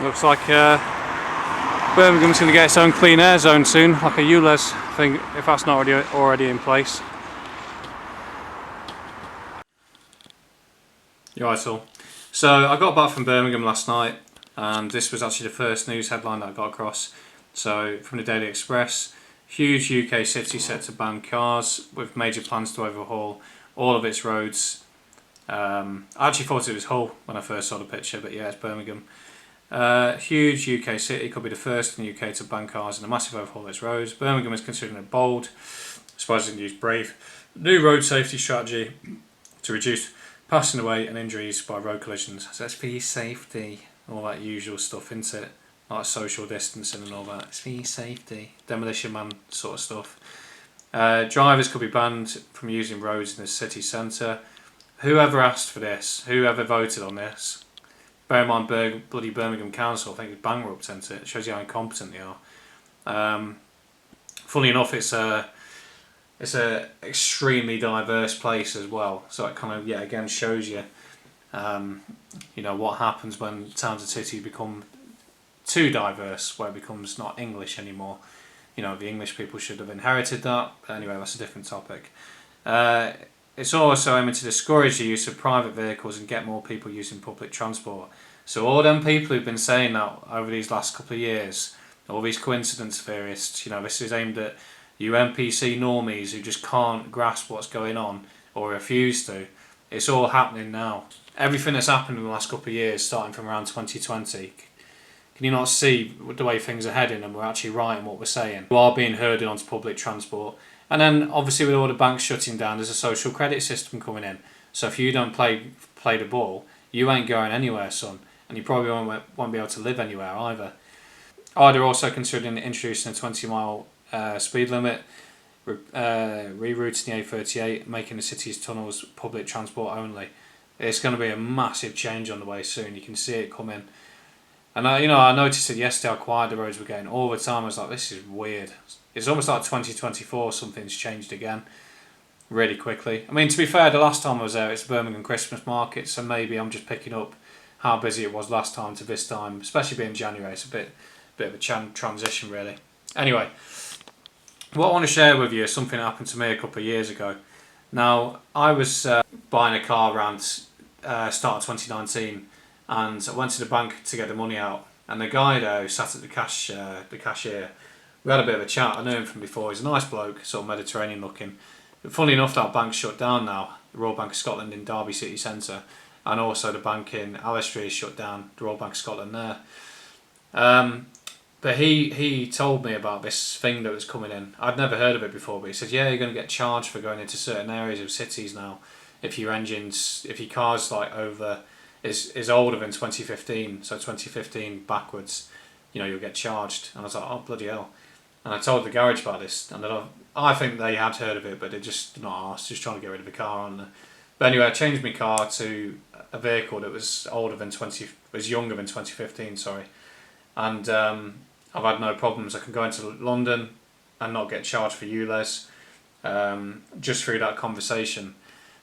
Looks like Birmingham's going to get its own clean air zone soon, like a ULEZ thing, if that's not already in place. Yeah, right, so I got back from Birmingham last night, and this was actually the first news headline that I got across. So from the Daily Express, huge UK city set to ban cars with major plans to overhaul all of its roads. I actually thought it was Hull when I first saw the picture, but yeah, it's Birmingham. Huge UK city, could be the first in the UK to ban cars and a massive overhaul of its roads. Birmingham is considering a bold, I suppose I can use brave, new road safety strategy to reduce passing away and injuries by road collisions. So it's for your safety, all that usual stuff, isn't it? Like social distancing and all that. It's for your safety. Demolition Man sort of stuff. Drivers could be banned from using roads in the city centre. Whoever asked for this? Whoever voted on this? Bear in mind, bloody Birmingham Council, I think it's bankrupt, isn't it? It shows you how incompetent they are. Funnily enough, it's a extremely diverse place as well. So it kind of, yeah, again shows you, what happens when towns and cities become too diverse, where it becomes not English anymore. The English people should have inherited that. But anyway, that's a different topic. It's also aiming to discourage the use of private vehicles and get more people using public transport. So all them people who've been saying that over these last couple of years, all these coincidence theorists, this is aimed at you NPC normies who just can't grasp what's going on or refuse to. It's all happening now. Everything that's happened in the last couple of years, starting from around 2020, can you not see the way things are heading, and we're actually right in what we're saying? We are being herded onto public transport. And then obviously with all the banks shutting down, there's a social credit system coming in. So if you don't play the ball, you ain't going anywhere, son. And you probably won't be able to live anywhere either. They're also considering introducing a 20-mile speed limit, rerouting the A38, making the city's tunnels public transport only. It's going to be a massive change on the way soon. You can see it coming. And I noticed it yesterday how quiet the roads were getting all the time. I was like, this is weird. It's almost like 2024, something's changed again really quickly. I mean, to be fair, the last time I was there, it's Birmingham Christmas market, so maybe I'm just picking up how busy it was last time to this time, especially being January. It's a bit of a transition, really. Anyway, what I want to share with you is something that happened to me a couple of years ago. Now, I was buying a car around start of 2019, and I went to the bank to get the money out, and the guy there who sat at the cashier, we had a bit of a chat. I knew him from before. He's a nice bloke, sort of Mediterranean looking. But funnily enough, that bank's shut down now, the Royal Bank of Scotland in Derby City Centre, and also the bank in Alistair is shut down, the Royal Bank of Scotland there. But he told me about this thing that was coming in. I'd never heard of it before, but he said, yeah, you're going to get charged for going into certain areas of cities now if your car's like is older than 2015, so 2015 backwards, you'll get charged. And I was like, oh bloody hell. And I told the garage about this, and I think they had heard of it, but they're just not asked, just trying to get rid of the car on there. But anyway, I changed my car to a vehicle that was younger than 2015, sorry. And I've had no problems. I can go into London and not get charged for ULEZ just through that conversation.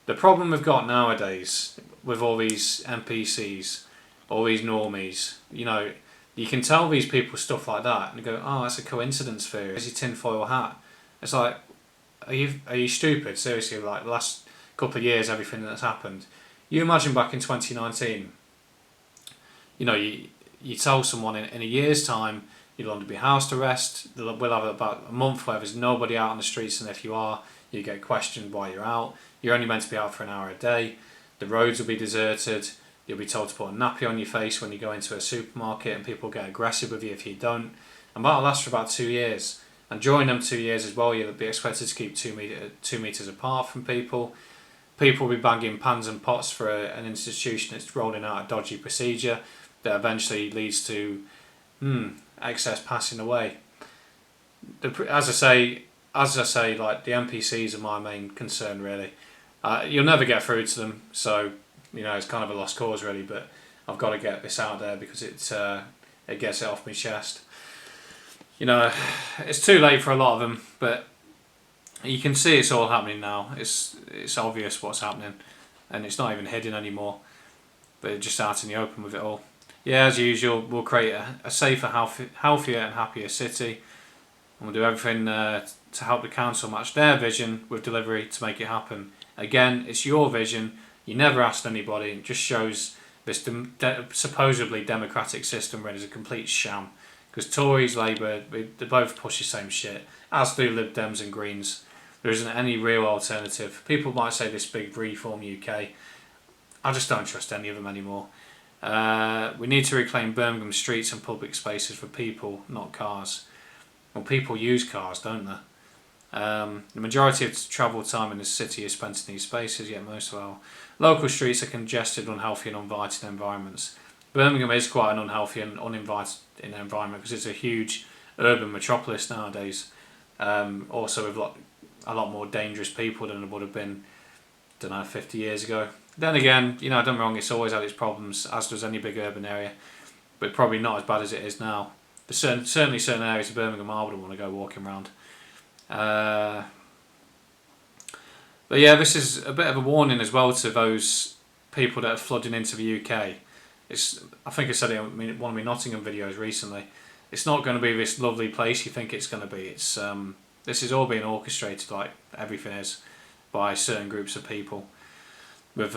The problem we've got nowadays with all these NPCs, all these normies, you can tell these people stuff like that and you go, oh, that's a coincidence theory. It's your tinfoil hat. It's like, are you stupid? Seriously, like the last couple of years, everything that's happened. You imagine back in 2019, you tell someone in a year's time you'll under be house arrest. We'll have about a month where there's nobody out on the streets, and if you are, you get questioned why you're out. You're only meant to be out for an hour a day. The roads will be deserted. You'll be told to put a nappy on your face when you go into a supermarket, and people get aggressive with you if you don't. And that'll last for about 2 years. And during them 2 years as well, you'll be expected to keep 2 metres apart from people. People will be banging pans and pots for an institution that's rolling out a dodgy procedure that eventually leads to excess passing away. As I say, like the NPCs are my main concern, really. You'll never get through to them, so it's kind of a lost cause, really. But I've got to get this out there because it gets it off my chest. It's too late for a lot of them, but you can see it's all happening now. It's obvious what's happening, and it's not even hidden anymore. But it's just out in the open with it all. yeah, as usual, we'll create a safer, healthier and happier city. And we'll do everything to help the council match their vision with delivery to make it happen. Again, it's your vision. You never asked anybody. It just shows this supposedly democratic system is a complete sham. Because Tories, Labour, they both push the same shit, as do Lib Dems and Greens. There isn't any real alternative. People might say this big reform UK. I just don't trust any of them anymore. We need to reclaim Birmingham streets and public spaces for people, not cars. Well, people use cars, don't they? The majority of travel time in the city is spent in these spaces, yet most of our local streets are congested, unhealthy and uninviting environments. Birmingham is quite an unhealthy and uninviting environment because it's a huge urban metropolis nowadays. Also with a lot more dangerous people than it would have been, 50 years ago. Then again, don't get me wrong, it's always had its problems, as does any big urban area, but probably not as bad as it is now. There's certainly certain areas of Birmingham I wouldn't want to go walking around. But yeah, this is a bit of a warning as well to those people that are flooding into the UK. I think I said it in one of my Nottingham videos recently. It's not going to be this lovely place you think it's going to be. This is all being orchestrated, like everything is, by certain groups of people with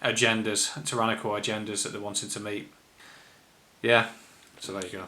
agendas, tyrannical agendas that they're wanting to meet. Yeah, so there you go.